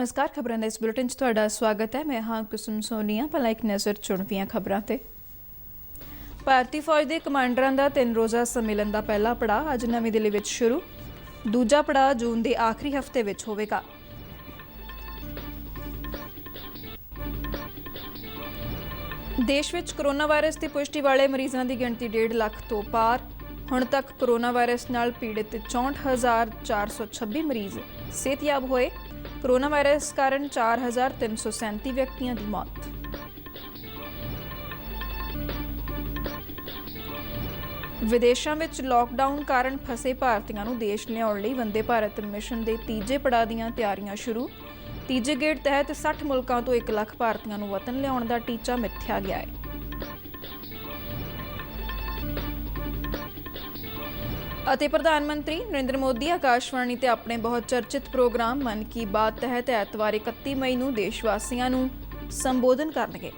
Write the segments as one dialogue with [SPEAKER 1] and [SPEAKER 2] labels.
[SPEAKER 1] नमस्कार, खबरां दे इस बुलेटिन च तुहाडा स्वागत है। मैं हाँ कुसुम सोनिया। पहला एक नज़र चुणवियां खबरां ते। भारतीय फौज के कमांडरां दा 3 रोज़ा सम्मेलन का पहला पड़ाव अज नवी दिल्ली विच शुरू। दूजा पड़ाव जून के आखिरी हफ्ते विच होवेगा। देश विच कोरोना वायरस की पुष्टि वाले मरीजों की गिणती 1.5 लाख तो पार। हुण तक कोरोना वायरस नाल पीड़ित 64,426 मरीज सेहतयाब होए। कोरोना वायरस कारण 4,337 व्यक्तियों की मौत। विदेशों में लॉकडाउन कारण फसे भारतीयों को देश लियाउण लई वंदे भारत मिशन के तीजे पड़ाव दीआं तैयारियां शुरू। तीजे गेड़ तहत 60 मुल्कों तो 1 लाख भारतीयों को वतन लियाउण का टीचा मिथ्या गया है। प्रधानमंत्री नरेंद्र मोदी आकाशवाणी ते अपने बहुत चर्चित प्रोग्राम मन की बात तहत ऐतवार 31 मई को देशवासियों को संबोधन करनगे।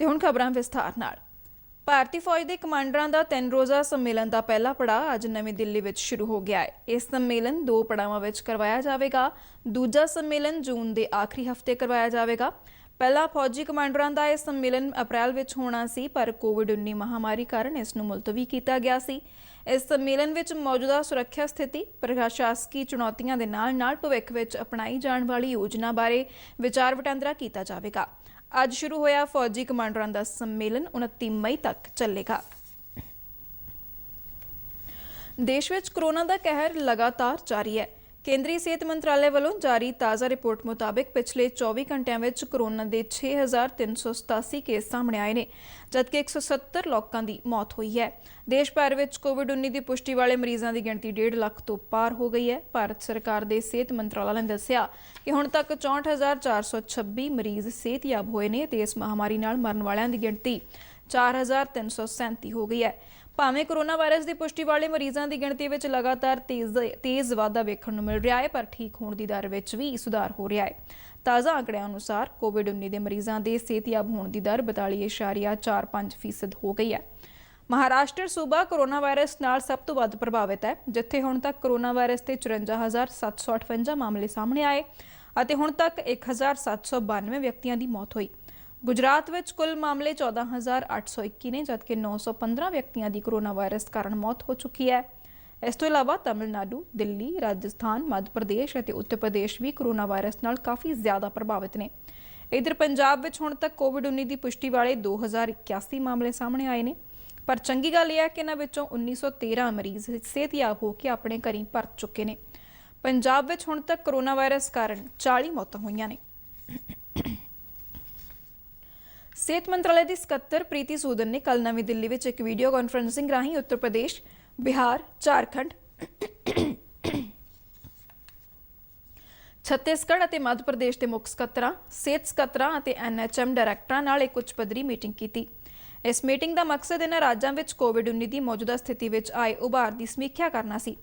[SPEAKER 1] ते हुण खबरां विस्तार नाल। भारतीय फौज के कमांडरां का 3 रोज़ा सम्मेलन का पहला पड़ाव अज नवी दिल्ली विच शुरू हो गया है। इस सम्मेलन 2 पड़ावां विच करवाया जाएगा। दूजा सम्मेलन जून के आखिरी हफ्ते करवाया जाएगा। पहला फौजी कमांडरां का यह सम्मेलन अप्रैल विच होना सी, पर कोविड-19 महामारी कारण इसनूं मुलतवी किया गया सी। इस सम्मेलन विच मौजूदा सुरक्षा स्थिति, प्रशासकी चुनौतियों के नाल भविख विच अपनाई जाने वाली योजना बारे विचार वटांदरा किया जाएगा। अज शुरू होया फौजी कमांडरां का सम्मेलन 29 मई तक चलेगा। देश विच कोरोना का कहर लगातार जारी है। केंद्रीय सेहत मंत्रालय वालों जारी ताज़ा रिपोर्ट मुताबिक पिछले 24 घंटिया में कोरोना के 6,387 केस सामने आए हैं, जबकि 170 लोगों की मौत हुई है। देश भर में कोविड-19 की पुष्टि वाले मरीजों की गिणती 1.5 लाख तो पार हो गई है। भारत सरकार के सेहत मंत्रालय ने दस्सिया कि हुण तक 64,426 मरीज सेहतयाब होए ने ते इस महामारी नाल मरण वालियां दी गिणती 4,337 हो गई है। भावें कोरोना वायरस की पुष्टि वाले मरीजों की गिणती में लगातार तेज़ वाधा वेखण नूं मिल रहा है, पर ठीक होने की दर में भी सुधार हो रहा है। ताज़ा आंकड़ियां अनुसार कोविड-19 के मरीजों के सेहतयाब होने की दर 42.45% हो गई है। महाराष्ट्र सूबा कोरोना वायरस नाल सब तो वध प्रभावित है, जिथे हुण तक कोरोना वायरस के 54,758 मामले सामने आए और हुण तक 1,792 व्यक्तियों की मौत हुई। गुजरात में कुल मामले 14,821 ने, जबकि 915 व्यक्तियों की कोरोना वायरस कारण मौत हो चुकी है। इस तो इलावा तमिलनाडु, दिल्ली, राजस्थान, मध्य प्रदेश और उत्तर प्रदेश भी कोरोना वायरस नाल काफ़ी ज़्यादा प्रभावित ने। इधर पंजाब में हुण तक कोविड-19 की पुष्टि वाले 2,081 मामले सामने आए हैं, पर चंगी गल यह है कि इन्हां विचों 1913 मरीज सेहतयाब होकर अपने घरीं परत चुके हैं। पंजाब में हुण तक कोरोना वायरस कारण 40 मौतां होईयां ने। सेहत मंत्रालय की सकत्तर प्रीति सूदन ने कल नवी दिल्ली में एक वीडियो कॉन्फ्रेंसिंग राही उत्तर प्रदेश, बिहार, झारखंड, छत्तीसगढ़ और मध्य प्रदेश के मुख सकत्तरां, सेहत सकत्तरां और NHM डायरैक्टरां नाल एक उच्च पद्धरी मीटिंग की। इस मीटिंग का मकसद इन्हां राज्यां विच कोविड-19 की मौजूदा स्थिति विच आए उभार की समीक्षा करना सी।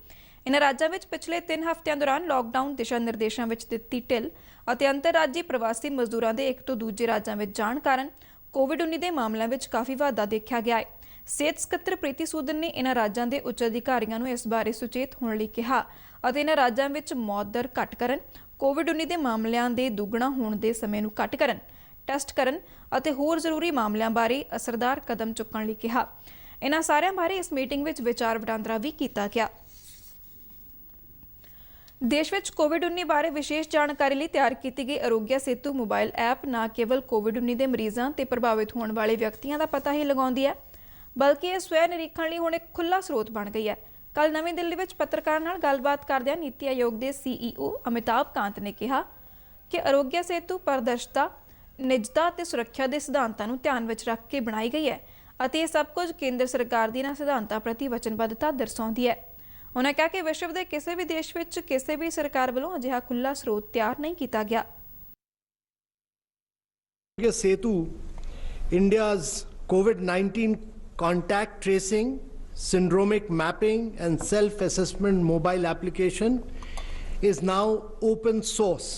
[SPEAKER 1] इन्हां राज्यां विच पिछले 3 हफ्तियां दौरान लॉकडाउन दिशा निर्देशों में दित्ती ढिल और अंतरराजी प्रवासी मजदूरों के एक तो दूजे राज्यों में जाण कारण कोविड-19 के मामलों में काफ़ी वाधा देखा गया है। सेहत सकत्तर प्रीति सूदन ने इन्हां राज्यों के उच्च अधिकारियों को इस बारे सुचेत होने लई कहा और इन्हां राज्यों में मौत दर घट करन, कोविड-19 के मामलों के दुगना होने के समय को घट करन, टैसट करन और होर जरूरी मामलों बारे असरदार कदम चुकण लई कहा। इन्हां सारिਆਂ बारे इस मीटिंग में विचार वटांदरा भी किया गया। देश में कोविड-19 बारे विशेष जानकारी लिए तैयार की गई आरोग्य सेतु मोबाइल ऐप न केवल कोविड-19 के मरीजों से प्रभावित होने वाले व्यक्तियों का पता ही लगाती है, बल्कि यह स्वय निरीक्षण लिए हुण एक खुला स्रोत बन गई है। कल नवी दिल्ली में पत्रकारों नाल गलबात करदिआं नीति आयोग के CEO अमिताभ कांत ने कहा कि आरोग्य सेतु पारदर्शिता, निजता और सुरक्षा के सिद्धांतों को ध्यान में रख के बनाई गई है और यह सब कुछ केंद्र सरकार की इन्हां सिद्धांतों प्रति वचनबद्धता दर्शाती है। उन्होंने कहा कि विश्व के किसी भी देश में किसी भी सरकार वालों अजिहा खुला स्रोत तैयार नहीं किया गया।
[SPEAKER 2] सेतु India's COVID-19 contact tracing, syndromic mapping and self-assessment mobile application is now open source.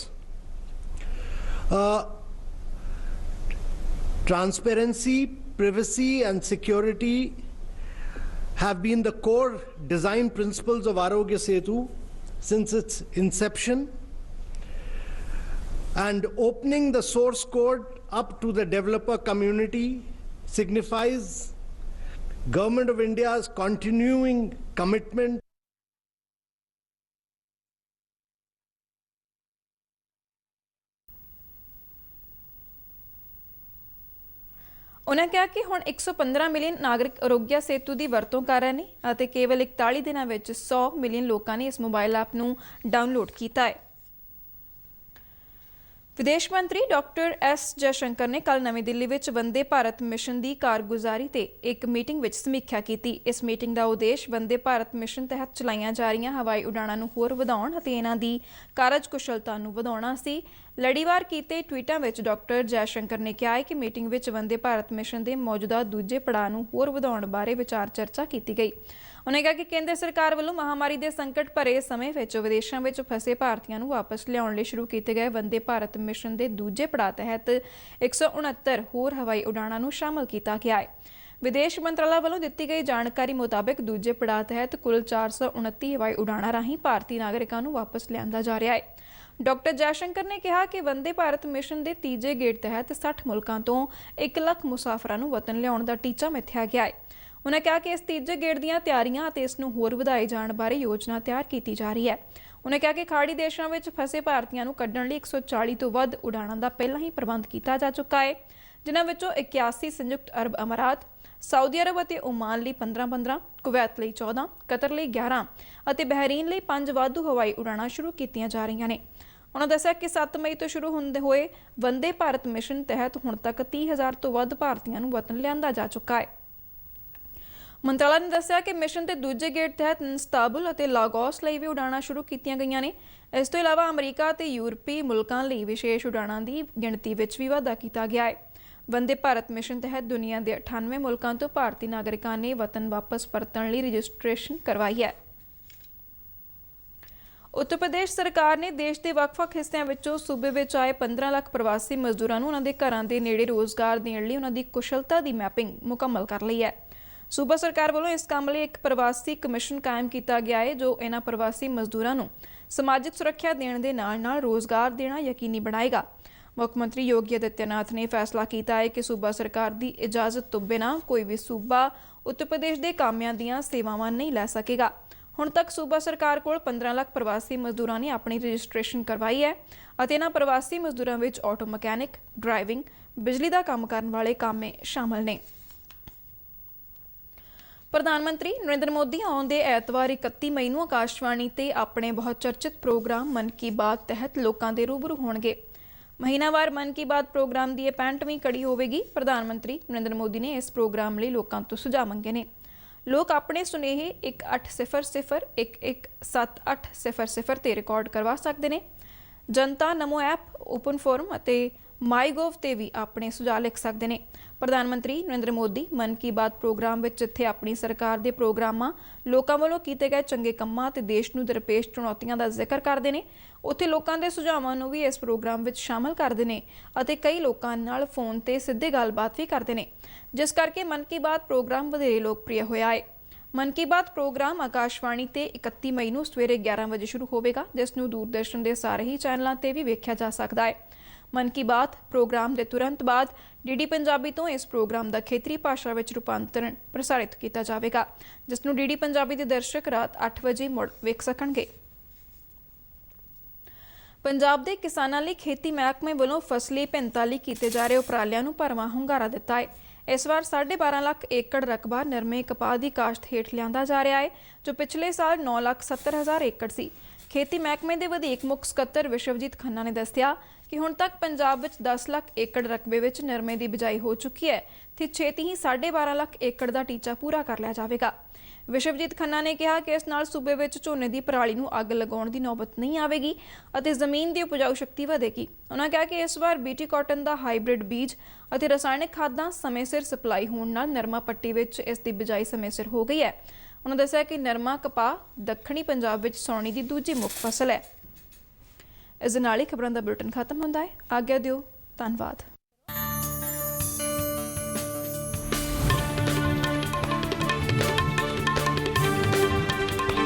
[SPEAKER 2] Transparency, privacy and security have been the core design principles of Arogya Setu since its inception, and opening the source code up to the developer community signifies Government of India's continuing commitment
[SPEAKER 1] ਉਨ੍ਹਾਂ ਕਿਹਾ ਕਿ ਹੁਣ 115 million ਨਾਗਰਿਕ ਆਰੋਗਿਆ ਸੇਤੂ ਦੀ ਵਰਤੋਂ ਕਰ ਰਹੇ ਨੇ ਅਤੇ ਕੇਵਲ 41 ਦਿਨਾਂ ਵਿੱਚ 100 ਮਿਲੀਅਨ ਲੋਕਾਂ ਨੇ ਇਸ ਮੋਬਾਈਲ ਐਪ ਨੂੰ ਡਾਊਨਲੋਡ ਕੀਤਾ ਹੈ। ਵਿਦੇਸ਼ ਮੰਤਰੀ ਡਾਕਟਰ ਐਸ ਜੈਸ਼ੰਕਰ ਨੇ ਕੱਲ੍ਹ ਨਵੀਂ ਦਿੱਲੀ ਵਿੱਚ ਵੰਦੇ ਭਾਰਤ ਮਿਸ਼ਨ ਦੀ ਕਾਰਗੁਜ਼ਾਰੀ ਤੇ ਇੱਕ ਮੀਟਿੰਗ ਵਿੱਚ ਸਮੀਖਿਆ ਕੀਤੀ। ਇਸ ਮੀਟਿੰਗ ਦਾ ਉਦੇਸ਼ ਵੰਦੇ ਭਾਰਤ ਮਿਸ਼ਨ ਤਹਿਤ ਚਲਾਈਆਂ ਜਾ ਰਹੀਆਂ ਹਵਾਈ ਉਡਾਣਾਂ ਨੂੰ ਹੋਰ ਵਧਾਉਣ ਅਤੇ ਇਹਨਾਂ ਦੀ ਕਾਰਜਕੁਸ਼ਲਤਾ ਨੂੰ ਵਧਾਉਣਾ ਸੀ। ਲੜੀਵਾਰ ਕੀਤੇ ਟਵੀਟਾਂ ਵਿੱਚ ਡਾਕਟਰ ਜੈਸ਼ੰਕਰ ਨੇ ਕਿਹਾ ਹੈ ਕਿ ਮੀਟਿੰਗ ਵਿੱਚ ਵੰਦੇ ਭਾਰਤ ਮਿਸ਼ਨ ਦੇ ਮੌਜੂਦਾ ਦੂਜੇ ਪੜਾਅ ਨੂੰ ਹੋਰ ਵਧਾਉਣ ਬਾਰੇ ਵਿਚਾਰ ਚਰਚਾ ਕੀਤੀ ਗਈ। ਉਨ੍ਹਾਂ ਕਿਹਾ ਕਿ ਕੇਂਦਰ ਸਰਕਾਰ ਵੱਲੋਂ ਮਹਾਮਾਰੀ ਦੇ ਸੰਕਟ ਭਰੇ ਸਮੇਂ ਵਿੱਚ ਵਿਦੇਸ਼ਾਂ ਵਿੱਚ ਫਸੇ ਭਾਰਤੀਆਂ ਨੂੰ ਵਾਪਸ ਲਿਆਉਣ ਲਈ ਸ਼ੁਰੂ ਕੀਤੇ ਗਏ ਵੰਦੇ ਭਾਰਤ ਮਿਸ਼ਨ ਦੇ ਦੂਜੇ ਪੜਾਅ ਤਹਿਤ 169 ਹੋਰ ਹਵਾਈ ਉਡਾਣਾਂ ਨੂੰ ਸ਼ਾਮਲ ਕੀਤਾ ਗਿਆ ਹੈ। ਵਿਦੇਸ਼ ਮੰਤਰਾਲਾ ਵੱਲੋਂ ਦਿੱਤੀ ਗਈ ਜਾਣਕਾਰੀ ਮੁਤਾਬਕ ਦੂਜੇ ਪੜਾਅ ਤਹਿਤ ਕੁੱਲ 429 ਹਵਾਈ ਉਡਾਣਾਂ ਰਾਹੀਂ ਭਾਰਤੀ ਨਾਗਰਿਕਾਂ ਨੂੰ ਵਾਪਸ ਲਿਆਂਦਾ ਜਾ ਰਿਹਾ ਹੈ। ਡਾਕਟਰ ਜੈਸ਼ੰਕਰ ਨੇ ਕਿਹਾ ਕਿ ਵੰਦੇ ਭਾਰਤ ਮਿਸ਼ਨ ਦੇ ਤੀਜੇ ਗੇੜ ਤਹਿਤ 60 ਮੁਲਕਾਂ ਤੋਂ 1 ਲੱਖ ਮੁਸਾਫਰਾਂ ਨੂੰ ਵਤਨ ਲਿਆਉਣ ਦਾ ਟੀਚਾ ਮਿੱਥਿਆ ਗਿਆ ਹੈ। ਉਨ੍ਹਾਂ ਕਿਹਾ ਕਿ ਇਸ ਤੀਜੇ ਗੇੜ ਦੀਆਂ ਤਿਆਰੀਆਂ ਅਤੇ ਇਸ ਨੂੰ ਹੋਰ ਵਧਾਏ ਜਾਣ ਬਾਰੇ ਯੋਜਨਾ ਤਿਆਰ ਕੀਤੀ ਜਾ ਰਹੀ ਹੈ। ਉਨ੍ਹਾਂ ਕਿਹਾ ਕਿ ਖਾੜੀ ਦੇਸ਼ਾਂ ਵਿੱਚ ਫਸੇ ਭਾਰਤੀਆਂ ਨੂੰ ਕੱਢਣ ਲਈ 140 ਤੋਂ ਵੱਧ ਉਡਾਣਾਂ ਦਾ ਪਹਿਲਾਂ ਹੀ ਪ੍ਰਬੰਧ ਕੀਤਾ ਜਾ ਚੁੱਕਾ ਹੈ, ਜਿਨ੍ਹਾਂ ਵਿੱਚੋਂ 81 ਸੰਯੁਕਤ ਅਰਬ ਅਮਰਾਤ, ਸਾਊਦੀ ਅਰਬ ਅਤੇ ਓਮਾਨ ਲਈ 15-15, ਕੁਵੈਤ ਲਈ 14, ਕਤਰ ਲਈ 11 ਅਤੇ ਬਹਿਰੀਨ ਲਈ 5 ਵਾਧੂ ਹਵਾਈ ਉਡਾਣਾਂ ਸ਼ੁਰੂ ਕੀਤੀਆਂ ਜਾ ਰਹੀਆਂ ਨੇ। ਉਨ੍ਹਾਂ ਦੱਸਿਆ ਕਿ 7 ਮਈ ਤੋਂ ਸ਼ੁਰੂ ਹੁੰਦੇ ਹੋਏ ਵੰਦੇ ਭਾਰਤ ਮਿਸ਼ਨ ਤਹਿਤ ਹੁਣ ਤੱਕ 30,000 ਤੋਂ ਵੱਧ ਭਾਰਤੀਆਂ ਨੂੰ ਵਤਨ ਲਿਆਂਦਾ ਜਾ ਚੁੱਕਾ ਹੈ। ਮੰਤਰਾਲਾ ਨੇ ਦੱਸਿਆ ਕਿ ਮਿਸ਼ਨ ਦੇ ਦੂਜੇ ਗੇੜ ਤਹਿਤ ਇਸਤਾਂਬੁਲ ਅਤੇ ਲਾਗੋਸ ਲਈ ਵੀ ਉਡਾਣਾਂ ਸ਼ੁਰੂ ਕੀਤੀਆਂ ਗਈਆਂ ਨੇ। ਇਸ ਤੋਂ ਇਲਾਵਾ ਅਮਰੀਕਾ ਅਤੇ ਯੂਰਪੀ ਮੁਲਕਾਂ ਲਈ ਵਿਸ਼ੇਸ਼ ਉਡਾਣਾਂ ਦੀ ਗਿਣਤੀ ਵਿੱਚ ਵੀ ਵਾਧਾ ਕੀਤਾ ਗਿਆ ਹੈ। ਵੰਦੇ ਭਾਰਤ ਮਿਸ਼ਨ ਤਹਿਤ ਦੁਨੀਆ ਦੇ 98 ਮੁਲਕਾਂ ਤੋਂ ਭਾਰਤੀ ਨਾਗਰਿਕਾਂ ਨੇ ਵਤਨ ਵਾਪਸ ਪਰਤਣ ਲਈ ਰਜਿਸਟ੍ਰੇਸ਼ਨ ਕਰਵਾਈ ਹੈ। ਉੱਤਰ ਪ੍ਰਦੇਸ਼ ਸਰਕਾਰ ਨੇ ਦੇਸ਼ ਦੇ ਵੱਖ-ਵੱਖ ਹਿੱਸਿਆਂ ਵਿੱਚੋਂ ਸੂਬੇ ਵਿੱਚ ਆਏ 15 ਲੱਖ ਪ੍ਰਵਾਸੀ ਮਜ਼ਦੂਰਾਂ ਨੂੰ ਉਹਨਾਂ ਦੇ ਘਰਾਂ ਦੇ ਨੇੜੇ ਰੋਜ਼ਗਾਰ ਦੇਣ ਲਈ ਉਹਨਾਂ ਦੀ ਕੁਸ਼ਲਤਾ ਦੀ ਮੈਪਿੰਗ ਮੁਕੰਮਲ ਕਰ ਲਈ ਹੈ। ਸੂਬਾ ਸਰਕਾਰ ਵੱਲੋਂ ਇਸ ਕੰਮ ਲਈ ਇੱਕ ਪ੍ਰਵਾਸੀ ਕਮਿਸ਼ਨ ਕਾਇਮ ਕੀਤਾ ਗਿਆ ਹੈ, ਜੋ ਇਹਨਾਂ ਪ੍ਰਵਾਸੀ ਮਜ਼ਦੂਰਾਂ ਨੂੰ ਸਮਾਜਿਕ ਸੁਰੱਖਿਆ ਦੇਣ ਦੇ ਨਾਲ-ਨਾਲ ਰੋਜ਼ਗਾਰ ਦੇਣਾ ਯਕੀਨੀ ਬਣਾਏਗਾ। ਮੁੱਖ ਮੰਤਰੀ ਯੋਗੀ ਆਦਿੱਤਿਆਨਾਥ ਨੇ ਫੈਸਲਾ ਕੀਤਾ ਹੈ ਕਿ ਸੂਬਾ ਸਰਕਾਰ ਦੀ ਇਜਾਜ਼ਤ ਤੋਂ ਬਿਨਾਂ ਕੋਈ ਵੀ ਸੂਬਾ ਉੱਤਰ ਪ੍ਰਦੇਸ਼ ਦੇ ਕਾਮਿਆਂ ਦੀਆਂ ਸੇਵਾਵਾਂ ਨਹੀਂ ਲੈ ਸਕੇਗਾ। ਹੁਣ ਤੱਕ ਸੂਬਾ ਸਰਕਾਰ ਕੋਲ 15 ਲੱਖ ਪ੍ਰਵਾਸੀ ਮਜ਼ਦੂਰਾਂ ਨੇ ਆਪਣੀ ਰਜਿਸਟ੍ਰੇਸ਼ਨ ਕਰਵਾਈ ਹੈ ਅਤੇ ਇਹਨਾਂ ਪ੍ਰਵਾਸੀ ਮਜ਼ਦੂਰਾਂ ਵਿੱਚ ਆਟੋ ਮਕੈਨਿਕ, ਡਰਾਈਵਿੰਗ, ਬਿਜਲੀ ਦਾ ਕੰਮ ਕਰਨ ਵਾਲੇ ਕਾਮੇ ਸ਼ਾਮਲ ਨੇ। ਪ੍ਰਧਾਨ ਮੰਤਰੀ ਨਰਿੰਦਰ ਮੋਦੀ ਆਉਂਦੇ ਐਤਵਾਰ 31 ਮਈ ਨੂੰ ਆਕਾਸ਼ਵਾਣੀ ਤੇ ਆਪਣੇ ਬਹੁਤ ਚਰਚਿਤ ਪ੍ਰੋਗਰਾਮ ਮਨ ਕੀ ਬਾਤ ਤਹਿਤ ਲੋਕਾਂ ਦੇ ਰੂਬਰੂ ਹੋਣਗੇ। ਮਹੀਨਾਵਾਰ ਮਨ ਕੀ ਬਾਤ ਪ੍ਰੋਗਰਾਮ ਦੀ ਇਹ 65ਵੀਂ ਕੜੀ ਹੋਵੇਗੀ। ਪ੍ਰਧਾਨ ਮੰਤਰੀ ਨਰਿੰਦਰ ਮੋਦੀ ਨੇ ਇਸ ਪ੍ਰੋਗਰਾਮ ਲਈ ਲੋਕਾਂ ਤੋਂ ਸੁਝਾਅ ਮੰਗੇ ਨੇ। ਲੋਕ ਆਪਣੇ ਸੁਨੇਹੇ 1800117800 ਤੇ ਰਿਕਾਰਡ ਕਰਵਾ ਸਕਦੇ ਨੇ। ਜਨਤਾ ਨਮੋ ਐਪ, ਓਪਨ ਫੋਰਮ ਅਤੇ ਮਾਈਗੋਵ ਤੇ ਵੀ ਆਪਣੇ ਸੁਝਾਅ ਲਿਖ ਸਕਦੇ ਨੇ। ਪ੍ਰਧਾਨ ਮੰਤਰੀ ਨਰਿੰਦਰ ਮੋਦੀ ਮਨ ਕੀ ਬਾਤ ਪ੍ਰੋਗਰਾਮ ਵਿੱਚ ਜਿੱਥੇ ਆਪਣੀ ਸਰਕਾਰ ਦੇ ਪ੍ਰੋਗਰਾਮਾਂ, ਲੋਕਾਂ ਵੱਲੋਂ ਕੀਤੇ ਗਏ ਚੰਗੇ ਕੰਮਾਂ ਤੇ ਦੇਸ਼ ਨੂੰ ਦਰਪੇਸ਼ ਚੁਣੌਤੀਆਂ ਦਾ ਜ਼ਿਕਰ ਕਰਦੇ ਨੇ, ਉੱਥੇ ਲੋਕਾਂ ਦੇ ਸੁਝਾਵਾਂ ਨੂੰ ਵੀ ਇਸ ਪ੍ਰੋਗਰਾਮ ਵਿੱਚ ਸ਼ਾਮਲ ਕਰਦੇ ਨੇ ਅਤੇ ਕਈ ਲੋਕਾਂ ਨਾਲ ਫੋਨ ਤੇ ਸਿੱਧੇ ਗੱਲਬਾਤ ਵੀ ਕਰਦੇ ਨੇ, ਜਿਸ ਕਰਕੇ ਮਨ ਕੀ ਬਾਤ ਪ੍ਰੋਗਰਾਮ ਵਧੇਰੇ ਲੋਕਪ੍ਰਿਯ ਹੋਇਆ ਹੈ। ਮਨ ਕੀ ਬਾਤ ਪ੍ਰੋਗਰਾਮ ਆਕਾਸ਼ਵਾਣੀ ਤੇ 31 ਮਈ ਨੂੰ ਸਵੇਰੇ 11 ਵਜੇ ਸ਼ੁਰੂ ਹੋਵੇਗਾ, ਜਿਸ ਨੂੰ ਦੂਰਦਰਸ਼ਨ ਦੇ ਸਾਰੇ ਹੀ ਚੈਨਲਾਂ ਤੇ ਵੀ ਵੇਖਿਆ ਜਾ ਸਕਦਾ ਹੈ। ਮਨ ਕੀ ਬਾਤ ਪ੍ਰੋਗਰਾਮ ਦੇ ਤੁਰੰਤ ਬਾਅਦ ਡੀਡੀ ਪੰਜਾਬੀ ਤੋਂ ਇਸ ਪ੍ਰੋਗਰਾਮ ਦਾ ਖੇਤਰੀ ਭਾਸ਼ਾ ਵਿੱਚ ਰੂਪਾਂਤਰਣ ਪ੍ਰਸਾਰਿਤ ਕੀਤਾ ਜਾਵੇਗਾ, ਜਿਸ ਨੂੰ ਡੀਡੀ ਪੰਜਾਬੀ ਦੇ ਦਰਸ਼ਕ ਰਾਤ 8 ਵਜੇ ਮੁੜ ਵੇਖ ਸਕਣਗੇ। ਪੰਜਾਬ ਦੇ ਕਿਸਾਨਾਂ ਲਈ ਖੇਤੀ ਮਹਿਕਮੇ ਵੱਲੋਂ ਫਸਲੀ ਭਿੰਨਤਾ ਲਈ ਕੀਤੇ ਜਾ ਰਹੇ ਉਪਰਾਲਿਆਂ ਨੂੰ ਭਰਵਾਂ ਹੁੰਗਾਰਾ ਦਿੱਤਾ ਹੈ। ਇਸ ਵਾਰ 12.5 ਲੱਖ ਏਕੜ ਰਕਬਾ ਨਰਮੇ ਕਪਾਹ ਦੀ ਕਾਸ਼ਤ ਹੇਠ ਲਿਆਂਦਾ ਜਾ ਰਿਹਾ ਹੈ, ਜੋ ਪਿਛਲੇ ਸਾਲ 9,70,000 ਏਕੜ ਸੀ। ਖੇਤੀ ਮਹਿਕਮੇ ਦੇ ਵਧੀਕ ਮੁੱਖ ਸਕੱਤਰ ਵਿਸ਼ਵਜੀਤ ਖੰਨਾ ਨੇ ਦੱਸਿਆ ਕਿ ਹੁਣ ਤੱਕ ਪੰਜਾਬ ਵਿੱਚ 10 ਲੱਖ ਏਕੜ ਰਕਬੇ ਵਿੱਚ ਨਰਮੇ ਦੀ ਬਿਜਾਈ ਹੋ ਚੁੱਕੀ ਹੈ ਤੇ ਛੇਤੀ ਹੀ 12.5 ਲੱਖ ਏਕੜ ਦਾ ਟੀਚਾ ਪੂਰਾ ਕਰ ਲਿਆ ਜਾਵੇਗਾ। ਵਿਸ਼ਵਜੀਤ ਖੰਨਾ ਨੇ ਕਿਹਾ ਕਿ ਇਸ ਨਾਲ ਸੂਬੇ ਵਿੱਚ ਝੋਨੇ ਦੀ ਪਰਾਲੀ ਨੂੰ ਅੱਗ ਲਗਾਉਣ ਦੀ ਨੌਬਤ ਨਹੀਂ ਆਵੇਗੀ ਅਤੇ ਜ਼ਮੀਨ ਦੀ ਉਪਜਾਊ ਸ਼ਕਤੀ ਵਧੇਗੀ। ਉਨ੍ਹਾਂ ਕਿਹਾ ਕਿ ਇਸ ਵਾਰ BT ਕਾਟਨ ਦਾ ਹਾਈਬ੍ਰਿਡ ਬੀਜ ਅਤੇ ਰਸਾਇਣਿਕ ਖਾਦਾਂ ਸਮੇਂ ਸਿਰ ਸਪਲਾਈ ਹੋਣ ਨਾਲ ਨਰਮਾ ਪੱਟੀ ਵਿੱਚ ਇਸ ਦੀ ਬਿਜਾਈ ਸਮੇਂ ਸਿਰ ਹੋ ਗਈ ਹੈ। ਉਨ੍ਹਾਂ ਦੱਸਿਆ ਕਿ ਨਰਮਾ ਕਪਾਹ ਦੱਖਣੀ ਪੰਜਾਬ ਵਿੱਚ ਸਾਉਣੀ ਦੀ ਦੂਜੀ ਮੁੱਖ ਫਸਲ ਹੈ। ਇਸ ਦੇ ਨਾਲ ਹੀ ਖਬਰਾਂ ਦਾ ਬੁਲੇਟਿਨ ਖਤਮ ਹੁੰਦਾ ਹੈ। ਆਗਿਆ ਦਿਓ। ਧੰਨਵਾਦ।